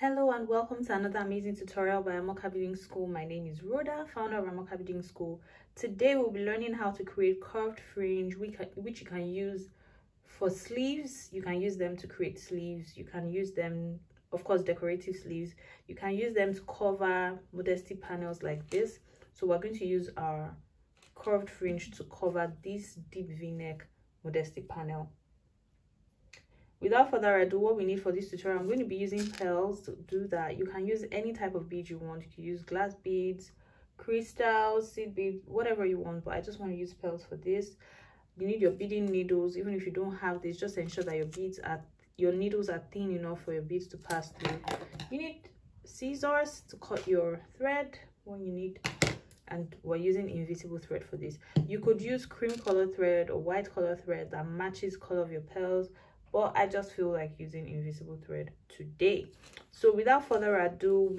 Hello and welcome to another amazing tutorial by Amoka Building School. My name is Rhoda, founder of Amoka Building School. Today we'll be learning how to create curved fringe which you can use for sleeves. You can use them to create sleeves. You can use them, of course, decorative sleeves. You can use them to cover modesty panels like this. So we're going to use our curved fringe to cover this deep v-neck modesty panel. Without further ado, what we need for this tutorial, I'm going to be using pearls to do that. You can use any type of bead you want. You can use glass beads, crystals, seed beads, whatever you want, but I just want to use pearls for this. You need your beading needles. Even if you don't have this, just ensure that your needles are thin enough for your beads to pass through. You need scissors to cut your thread when you need, and we're using invisible thread for this. You could use cream color thread or white color thread that matches color of your pearls, but I just feel like using invisible thread today. So without further ado,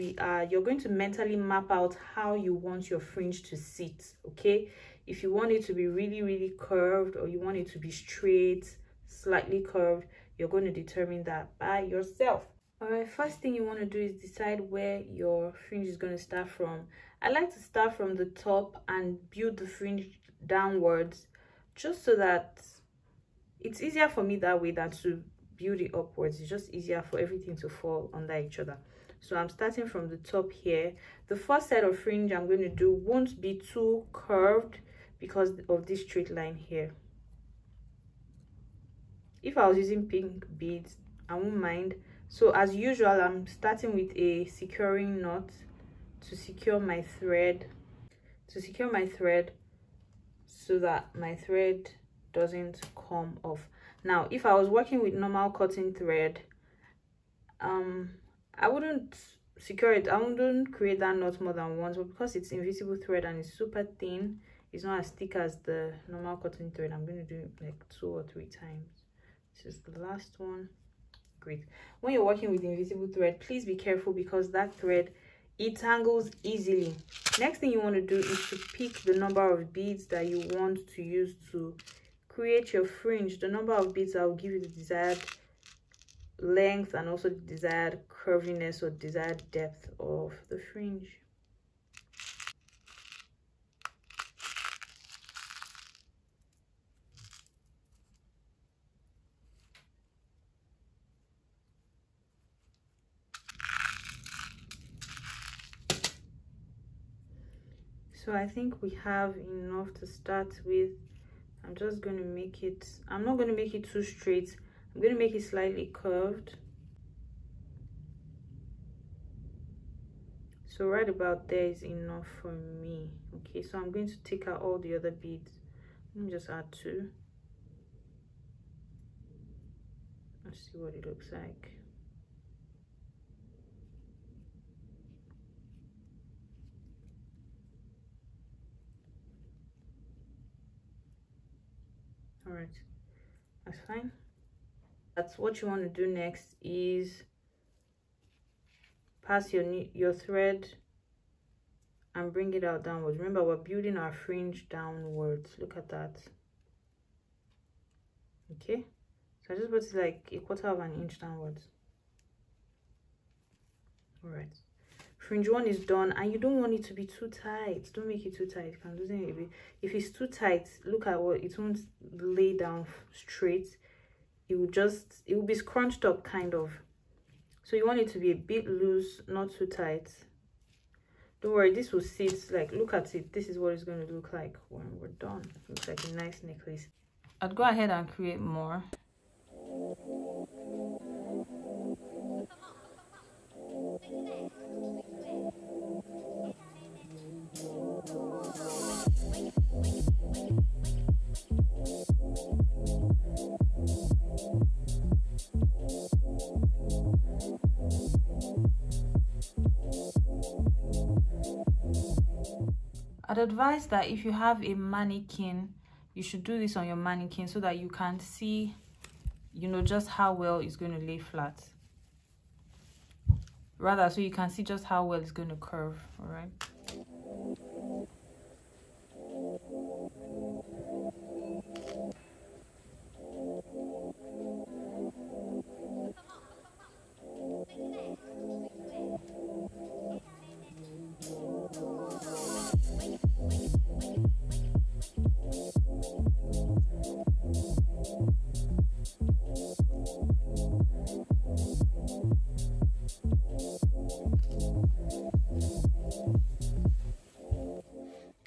you're going to mentally map out how you want your fringe to sit. Okay, if you want it to be really curved, or you want it to be straight, slightly curved, you're going to determine that by yourself. All right, first thing you want to do is decide where your fringe is going to start from. I like to start from the top and build the fringe downwards, just so that it's easier for me that way than to build it upwards. It's just easier for everything to fall under each other. So I'm starting from the top here. The first set of fringe I'm going to do won't be too curved because of this straight line here. If I was using pink beads, I won't mind. So as usual, I'm starting with a securing knot to secure my thread, so that my thread doesn't come off. Now if I was working with normal cotton thread, I wouldn't secure it, I wouldn't create that knot more than once, but because it's invisible thread and it's super thin, it's not as thick as the normal cotton thread, I'm going to do it like 2 or 3 times. This is the last one. Great. When you're working with invisible thread, please be careful because that thread, it tangles easily. Next thing you want to do is to pick the number of beads that you want to use to create your fringe. The number of beads that will give you the desired length and also the desired curviness or desired depth of the fringe. So I think we have enough to start with. I'm just going to make it, I'm not going to make it too straight, I'm going to make it slightly curved. So right about there is enough for me. Okay, so I'm going to take out all the other beads. Let me just add 2. Let's see what it looks like. All right, that's fine. That's what you want to do next is pass your thread and bring it out downwards. Remember, we're building our fringe downwards. Look at that. Okay, so I just put it like 1/4 of an inch downwards. All right, fringe 1 is done, and you don't want it to be too tight. Don't make it too tight. You can loosen it a bit. If it's too tight, look at what it won't lay down straight. It will be scrunched up kind of. So you want it to be a bit loose, not too tight. Don't worry, this will sit, like, look at it. This is what it's going to look like when we're done. Looks like a nice necklace. I'd go ahead and create more. I'd advise that if you have a mannequin, you should do this on your mannequin so that you can see, you know, just how well it's going to lay flat. Rather, so you can see just how well it's going to curve. All right.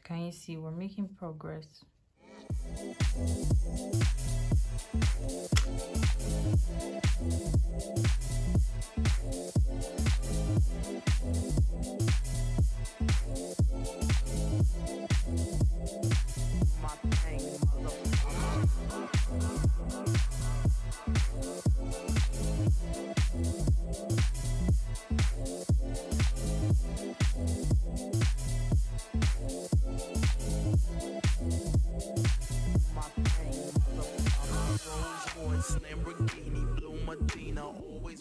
Can you see we're making progress?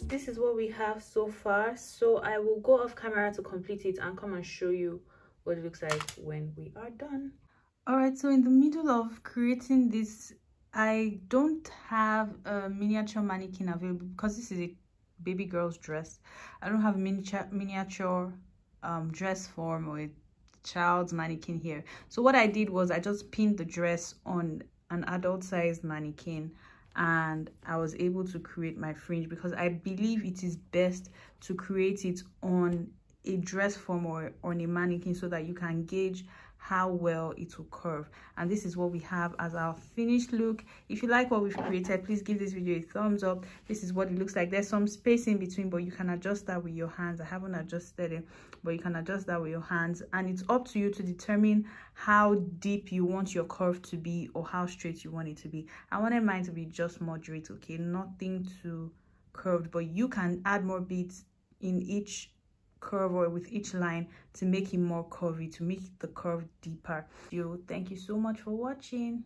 This is what we have so far, so I will go off camera to complete it and come and show you what it looks like when we are done. All right, so in the middle of creating this, I don't have a miniature mannequin available because this is a baby girl's dress. I don't have a miniature dress form or a child's mannequin here. So what I did was I just pinned the dress on an adult sized mannequin, and I was able to create my fringe because I believe it is best to create it on a dress form or on a mannequin so that you can gauge how well it will curve. And this is what we have as our finished look. If you like what we've created, please give this video a thumbs up. This is what it looks like. There's some space in between, but you can adjust that with your hands. I haven't adjusted it, but you can adjust that with your hands, and it's up to you to determine how deep you want your curve to be or how straight you want it to be. I wanted mine to be just moderate, okay, nothing too curved, but you can add more beads in each curve or with each line to make it more curvy, to make the curve deeper. Thank you so much for watching.